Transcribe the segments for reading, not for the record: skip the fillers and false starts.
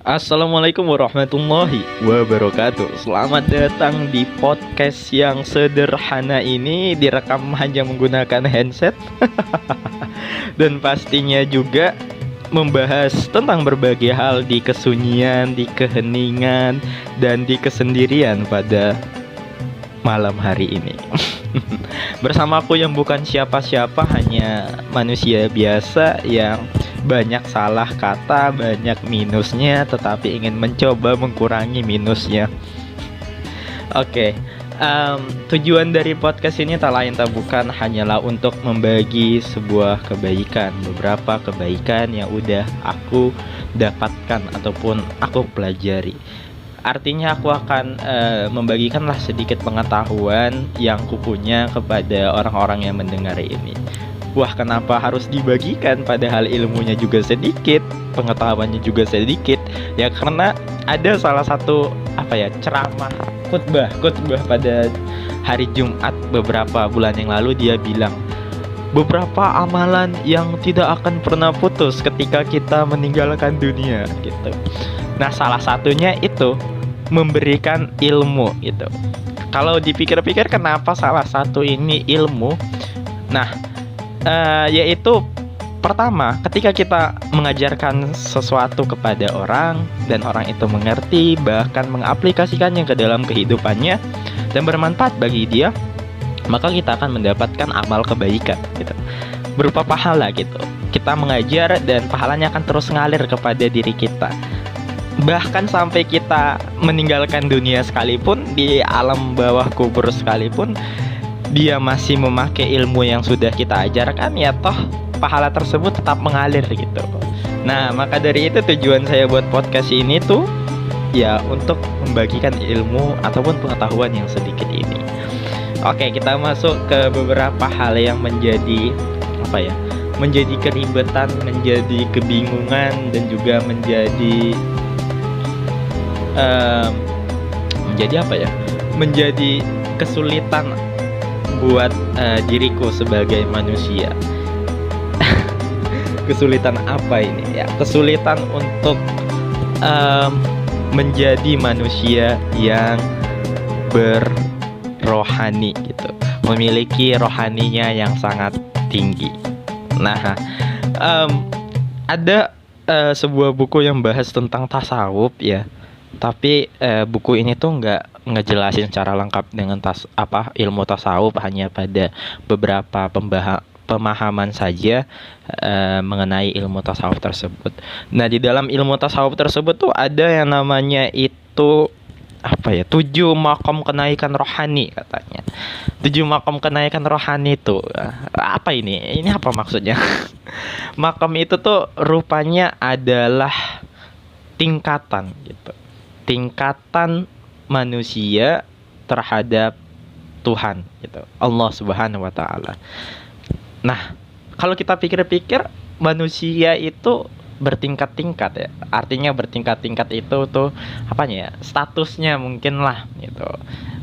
Assalamualaikum warahmatullahi wabarakatuh. Selamat datang di podcast yang sederhana ini, direkam hanya menggunakan handset. Dan pastinya juga membahas tentang berbagai hal di kesunyian, di keheningan, dan di kesendirian pada malam hari ini. Bersama aku yang bukan siapa-siapa, hanya manusia biasa yang banyak salah kata, banyak minusnya, tetapi ingin mencoba mengurangi minusnya. Oke, tujuan dari podcast ini tak lain tak bukan hanyalah untuk membagi sebuah kebaikan, beberapa kebaikan yang udah aku dapatkan ataupun aku pelajari. Artinya aku akan membagikanlah sedikit pengetahuan yang kupunya kepada orang-orang yang mendengar ini. Wah, kenapa harus dibagikan padahal ilmunya juga sedikit, pengetahuannya juga sedikit? Ya karena ada salah satu ceramah khutbah pada hari Jumat beberapa bulan yang lalu. Dia bilang beberapa amalan yang tidak akan pernah putus ketika kita meninggalkan dunia gitu. Nah, salah satunya itu memberikan ilmu gitu. Kalau dipikir-pikir kenapa salah satu ini ilmu? Nah, yaitu pertama, ketika kita mengajarkan sesuatu kepada orang dan orang itu mengerti, bahkan mengaplikasikannya ke dalam kehidupannya dan bermanfaat bagi dia, maka kita akan mendapatkan amal kebaikan gitu, berupa pahala gitu. Kita mengajar dan pahalanya akan terus ngalir kepada diri kita. Bahkan sampai kita meninggalkan dunia sekalipun, di alam bawah kubur sekalipun, dia masih memakai ilmu yang sudah kita ajarkan, ya toh pahala tersebut tetap mengalir gitu. Nah, maka dari itu tujuan saya buat podcast ini tuh ya untuk membagikan ilmu ataupun pengetahuan yang sedikit ini. Oke, kita masuk ke beberapa hal yang menjadi menjadi keribetan, menjadi kebingungan, dan juga menjadi menjadi kesulitan buat diriku sebagai manusia. Kesulitan apa ini ya? Kesulitan untuk menjadi manusia yang berrohani gitu, memiliki rohaninya yang sangat tinggi. Nah, ada sebuah buku yang bahas tentang tasawuf ya. Tapi buku ini tuh nggak ngejelasin secara lengkap dengan ilmu tasawuf, hanya pada beberapa pemahaman saja mengenai ilmu tasawuf tersebut. Nah, di dalam ilmu tasawuf tersebut tuh ada yang namanya itu 7 makom kenaikan rohani katanya. 7 makom kenaikan rohani itu apa ini? Ini apa maksudnya? Makom itu tuh rupanya adalah tingkatan gitu. Tingkatan manusia terhadap Tuhan gitu, Allah Subhanahu wa taala. Nah, kalau kita pikir-pikir, manusia itu bertingkat-tingkat ya. Artinya bertingkat-tingkat itu tuh statusnya mungkin lah gitu.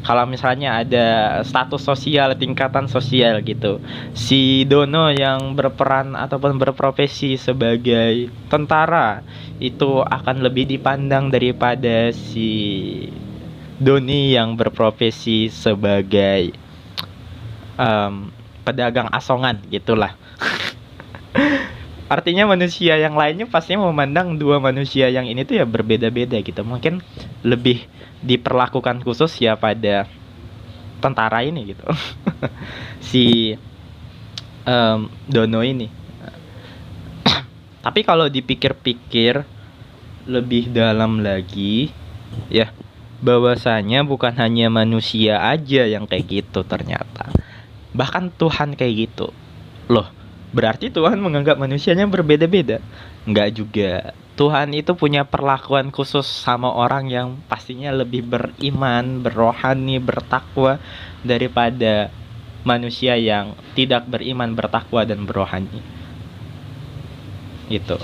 Kalau misalnya ada status sosial, tingkatan sosial gitu, si Dono yang berperan ataupun berprofesi sebagai tentara itu akan lebih dipandang daripada si Doni yang berprofesi sebagai pedagang asongan gitulah. Artinya manusia yang lainnya pastinya memandang dua manusia yang ini tuh ya berbeda-beda gitu. Mungkin lebih diperlakukan khusus ya pada tentara ini gitu. Si Dono ini. Tapi kalau dipikir-pikir lebih dalam lagi ya, bahwasanya bukan hanya manusia aja yang kayak gitu ternyata. Bahkan Tuhan kayak gitu. Loh, berarti Tuhan menganggap manusianya berbeda-beda? Enggak juga. Tuhan itu punya perlakuan khusus sama orang yang pastinya lebih beriman, berrohani, bertakwa daripada manusia yang tidak beriman, bertakwa, dan berrohani. Gitu.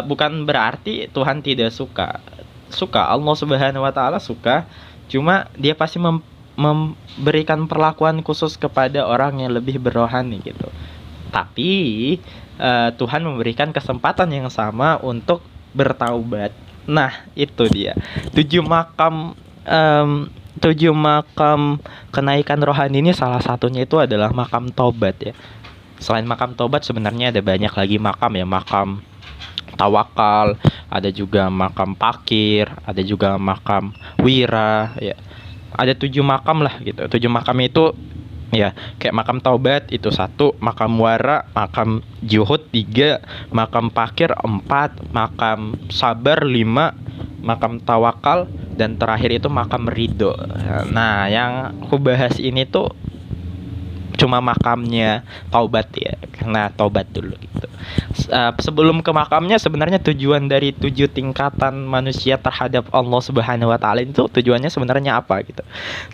Bukan berarti Tuhan tidak suka. Suka, Allah Subhanahu wa taala suka. Cuma dia pasti memberikan perlakuan khusus kepada orang yang lebih berrohani gitu. Tapi Tuhan memberikan kesempatan yang sama untuk bertaubat. Nah, itu dia. 7 makam em, 7 makam kenaikan rohani ini salah satunya itu adalah makam tobat ya. Selain makam tobat sebenarnya ada banyak lagi makam ya, makam tawakal, ada juga makam pakir, ada juga makam wira ya. Ada 7 makam lah gitu. 7 makam itu ya kayak makam taubat itu satu, makam wara, makam juhud tiga, makam pakir empat, makam sabar lima, makam tawakal, dan terakhir itu makam ridho. Nah, yang aku bahas ini tuh cuma makamnya taubat ya, karena taubat dulu gitu. Sebelum ke makamnya, sebenarnya tujuan dari 7 tingkatan manusia terhadap Allah Subhanahu Wa Taala itu tujuannya sebenarnya apa gitu?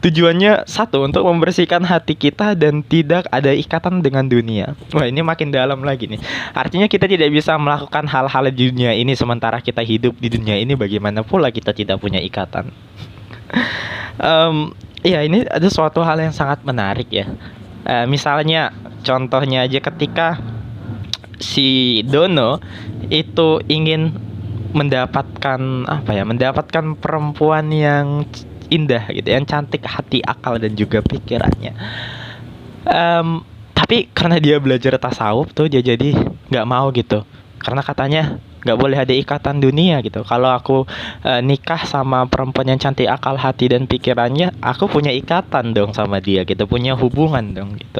Tujuannya satu, untuk membersihkan hati kita dan tidak ada ikatan dengan dunia. Wah, ini makin dalam lagi nih. Artinya kita tidak bisa melakukan hal-hal di dunia ini sementara kita hidup di dunia ini. Bagaimana pula kita tidak punya ikatan? Ya, ini ada suatu hal yang sangat menarik ya. Misalnya contohnya aja ketika si Dono itu ingin mendapatkan apa ya, mendapatkan perempuan yang indah gitu, yang cantik hati, akal, dan juga pikirannya. Tapi karena dia belajar tasawuf tuh, dia jadi nggak mau gitu, karena katanya nggak boleh ada ikatan dunia gitu. Kalau aku nikah sama perempuan yang cantik akal, hati, dan pikirannya, aku punya ikatan dong sama dia gitu, punya hubungan dong gitu.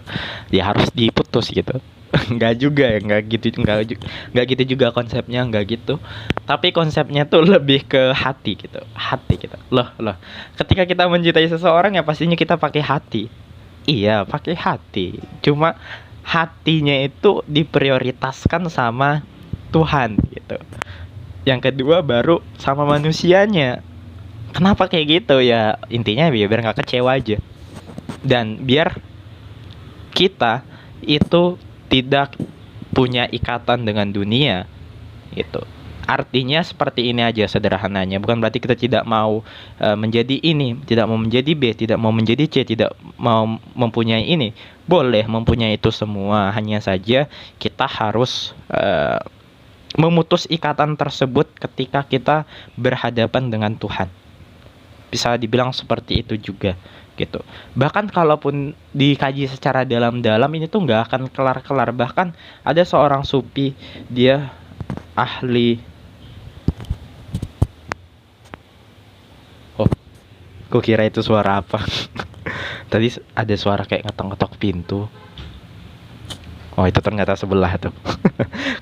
Dia harus diputus gitu. Nggak juga ya, nggak gitu juga konsepnya, nggak gitu. Tapi konsepnya tuh lebih ke hati gitu, hati gitu. Loh, ketika kita mencintai seseorang ya pastinya kita pakai hati. Iya, pakai hati. Cuma hatinya itu diprioritaskan sama Tuhan gitu. Yang kedua baru sama manusianya. Kenapa kayak gitu ya? Intinya biar nggak kecewa aja. Dan biar kita itu tidak punya ikatan dengan dunia gitu. Artinya seperti ini aja sederhananya. Bukan berarti kita tidak mau menjadi ini, tidak mau menjadi B, tidak mau menjadi C, tidak mau mempunyai ini. Boleh mempunyai itu semua. Hanya saja kita harus memutus ikatan tersebut ketika kita berhadapan dengan Tuhan. Bisa dibilang seperti itu juga gitu. Bahkan kalaupun dikaji secara dalam-dalam, ini tuh nggak akan kelar-kelar. Bahkan ada seorang sufi, dia ahli. Oh, kok kira itu suara apa? Tadi ada suara kayak ngetok-ngetok pintu. Oh, itu ternyata sebelah tuh.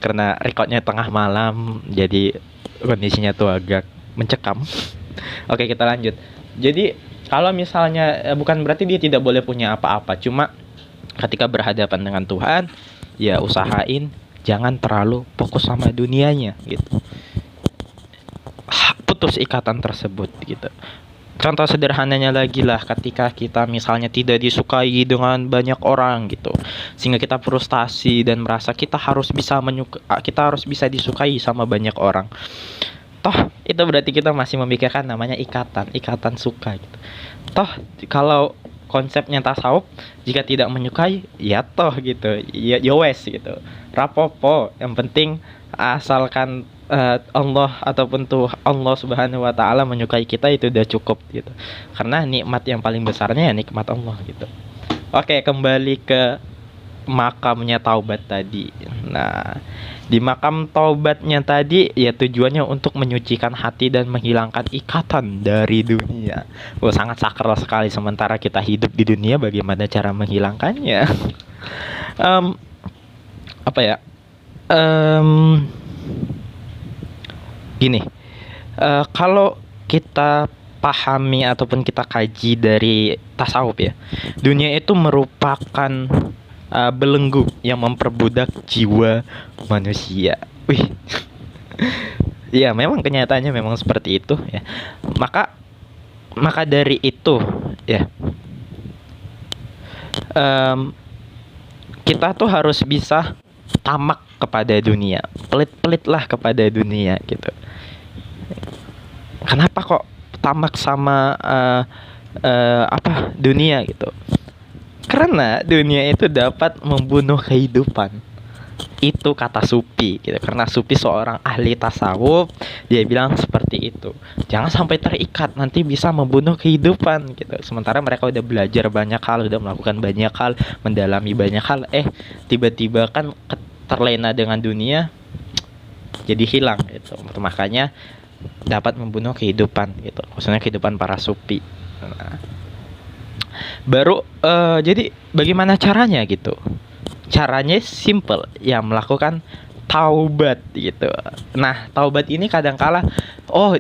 Karena recordnya tengah malam, jadi kondisinya tuh agak mencekam. Oke, kita lanjut. Jadi kalau misalnya bukan berarti dia tidak boleh punya apa-apa. Cuma ketika berhadapan dengan Tuhan, ya usahain jangan terlalu fokus sama dunianya gitu. Putus ikatan tersebut gitu. Contoh sederhananya lagi lah, ketika kita misalnya tidak disukai dengan banyak orang gitu, sehingga kita frustasi dan merasa kita harus bisa disukai sama banyak orang. Toh itu berarti kita masih memikirkan namanya ikatan suka gitu. Toh kalau konsepnya tasawuf, jika tidak menyukai ya toh gitu, ya wes gitu, rapopo, yang penting asalkan Allah ataupun tuh Allah Subhanahu Wa Taala menyukai kita, itu udah cukup gitu. Karena nikmat yang paling besarnya ya nikmat Allah gitu. Oke, kembali ke makamnya taubat tadi. Nah, di makam taubatnya tadi ya tujuannya untuk menyucikan hati dan menghilangkan ikatan dari dunia. Sangat sakral sekali. Sementara kita hidup di dunia, bagaimana cara menghilangkannya? Apa ya? Gini, kalau kita pahami ataupun kita kaji dari tasawuf ya, dunia itu merupakan belenggu yang memperbudak jiwa manusia. Wih, ya memang kenyataannya memang seperti itu ya. Maka dari itu ya, kita tuh harus bisa tamak kepada dunia, pelit-pelitlah kepada dunia gitu. Kenapa kok tamak sama dunia gitu? Karena dunia itu dapat membunuh kehidupan. Itu kata Supi gitu. Karena Supi seorang ahli tasawuf, dia bilang seperti itu. Jangan sampai terikat, nanti bisa membunuh kehidupan gitu. Sementara mereka udah belajar banyak hal, udah melakukan banyak hal, mendalami banyak hal, tiba-tiba kan terlena dengan dunia, jadi hilang gitu. Makanya dapat membunuh kehidupan gitu. Maksudnya kehidupan para Supi. Nah, baru jadi bagaimana caranya gitu? Caranya simple, ya melakukan taubat gitu. Nah, taubat ini kadangkala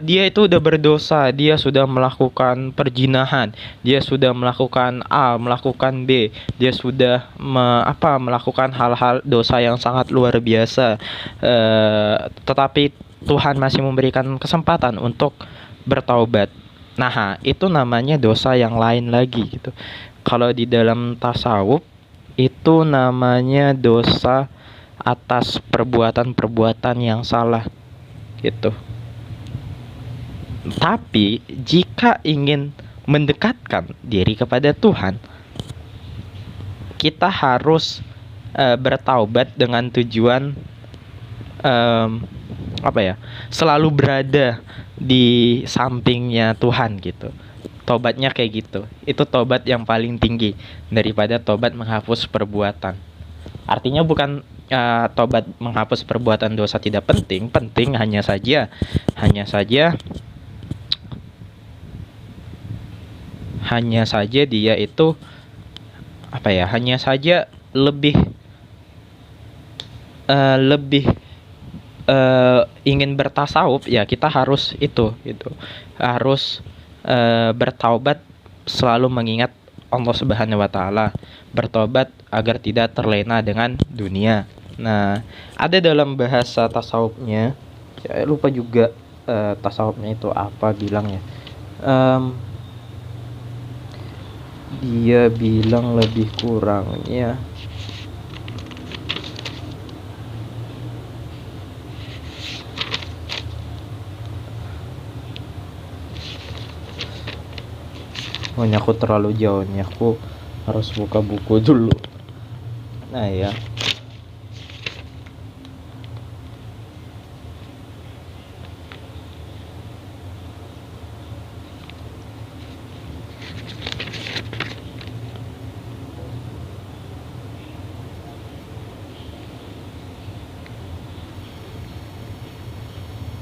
dia itu udah berdosa, dia sudah melakukan perjinahan, dia sudah melakukan A, melakukan B, dia sudah melakukan hal-hal dosa yang sangat luar biasa. Tetapi Tuhan masih memberikan kesempatan untuk bertaubat. Nah, itu namanya dosa yang lain lagi gitu. Kalau di dalam tasawuf itu namanya dosa atas perbuatan-perbuatan yang salah gitu. Tapi jika ingin mendekatkan diri kepada Tuhan, kita harus bertaubat dengan tujuan selalu berada di sampingnya Tuhan gitu. Tobatnya kayak gitu. Itu tobat yang paling tinggi daripada tobat menghapus perbuatan. Artinya bukan tobat menghapus perbuatan dosa tidak penting. Penting hanya saja dia itu hanya saja lebih ingin bertasawuf, ya kita harus itu gitu. Harus bertaubat selalu mengingat Allah Subhanahu wa taala, bertobat agar tidak terlena dengan dunia. Nah, ada dalam bahasa tasawufnya, saya lupa juga tasawufnya itu apa bilangnya. Dia bilang lebih kurangnya aku terlalu jauh nih, aku harus buka buku dulu. Nah ya,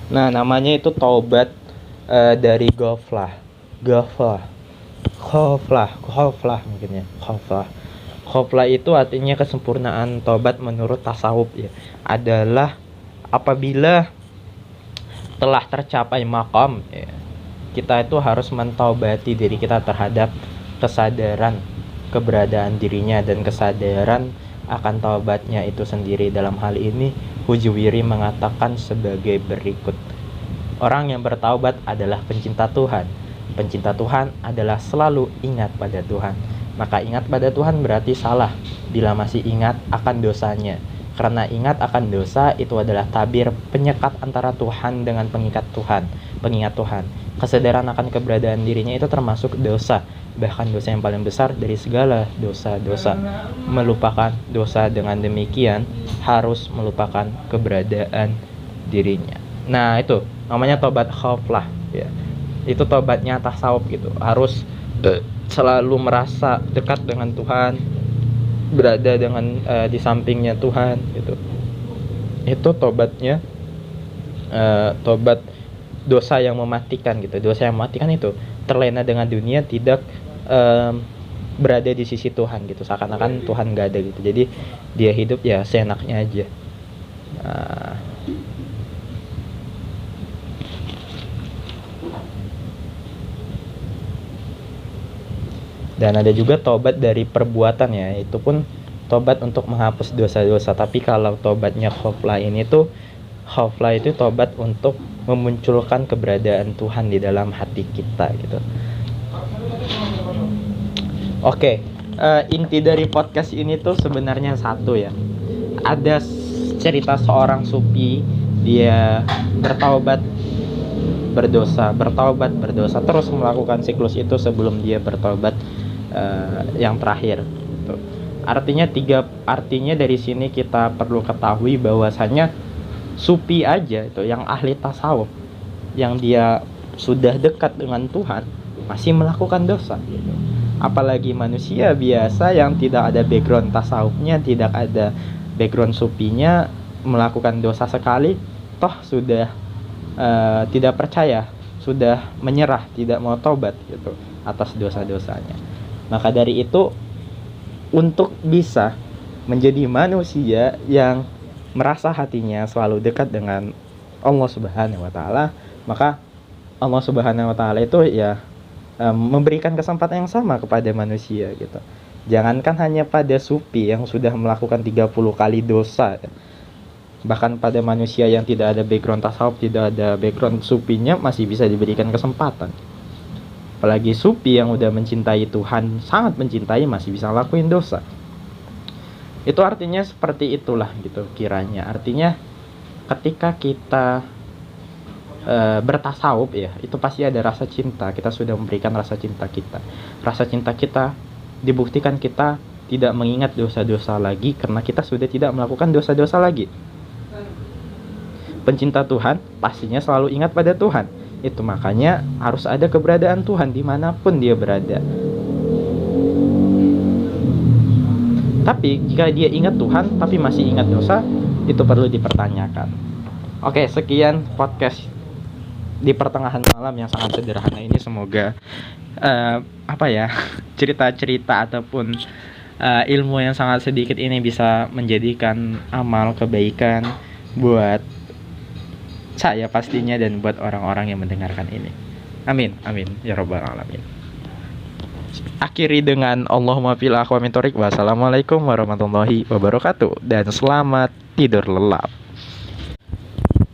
nah namanya itu taubat dari ghaflah mungkin ya. Ghaflah itu artinya kesempurnaan tobat menurut tasawuf ya, adalah apabila telah tercapai maqam ya, kita itu harus mentaubati diri kita terhadap kesadaran keberadaan dirinya dan kesadaran akan taubatnya itu sendiri. Dalam hal ini Hujuwiri mengatakan sebagai berikut: orang yang bertaubat adalah pencinta Tuhan. Pencinta Tuhan adalah selalu ingat pada Tuhan. Maka ingat pada Tuhan berarti salah bila masih ingat akan dosanya. Karena ingat akan dosa itu adalah tabir penyekat antara Tuhan dengan pengingat Tuhan. Kesadaran akan keberadaan dirinya itu termasuk dosa, bahkan dosa yang paling besar dari segala dosa-dosa. Melupakan dosa dengan demikian harus melupakan keberadaan dirinya. Nah, itu namanya tobat ghaflah ya. Itu tobatnya tasawuf gitu. Harus selalu merasa dekat dengan Tuhan, berada dengan di sampingnya Tuhan gitu. Itu tobatnya tobat dosa yang mematikan gitu. Dosa yang mematikan itu terlena dengan dunia, tidak berada di sisi Tuhan gitu. Seakan-akan Tuhan gak ada gitu. Jadi dia hidup ya seenaknya aja. Dan ada juga tobat dari perbuatan ya, itu pun tobat untuk menghapus dosa-dosa. Tapi kalau tobatnya ghaflah ini tuh, ghaflah itu tobat untuk memunculkan keberadaan Tuhan di dalam hati kita gitu. Oke, inti dari podcast ini tuh sebenarnya satu ya. Ada cerita seorang sufi, dia bertaubat berdosa, terus melakukan siklus itu sebelum dia bertobat yang terakhir gitu. Artinya dari sini kita perlu ketahui bahwasanya sufi aja itu yang ahli tasawuf, yang dia sudah dekat dengan Tuhan, masih melakukan dosa gitu. Apalagi manusia biasa yang tidak ada background tasawufnya, tidak ada background sufinya, melakukan dosa sekali toh sudah tidak percaya, sudah menyerah, tidak mau taubat gitu atas dosa-dosanya. Maka dari itu, untuk bisa menjadi manusia yang merasa hatinya selalu dekat dengan Allah Subhanahu wa taala, maka Allah Subhanahu wa taala itu ya memberikan kesempatan yang sama kepada manusia gitu. Jangankan hanya pada sufi yang sudah melakukan 30 kali dosa, bahkan pada manusia yang tidak ada background tasawuf, tidak ada background sufinya, masih bisa diberikan kesempatan. Apalagi sufi yang udah mencintai Tuhan, sangat mencintai, masih bisa lakuin dosa. Itu artinya seperti itulah gitu kiranya. Artinya ketika kita bertasawuf ya, itu pasti ada rasa cinta. Kita sudah memberikan rasa cinta kita. Rasa cinta kita dibuktikan kita tidak mengingat dosa-dosa lagi karena kita sudah tidak melakukan dosa-dosa lagi. Pencinta Tuhan pastinya selalu ingat pada Tuhan. Itu makanya harus ada keberadaan Tuhan dimanapun dia berada. Tapi jika dia ingat Tuhan tapi masih ingat dosa, itu perlu dipertanyakan. Oke, sekian podcast di pertengahan malam yang sangat sederhana ini. Semoga cerita-cerita ataupun ilmu yang sangat sedikit ini bisa menjadikan amal kebaikan buat saya pastinya dan buat orang-orang yang mendengarkan ini. Amin, amin ya rabbal alamin. Akhiri dengan Allahumma fil aqwa min thoriq. Wassalamualaikum warahmatullahi wabarakatuh dan selamat tidur lelap.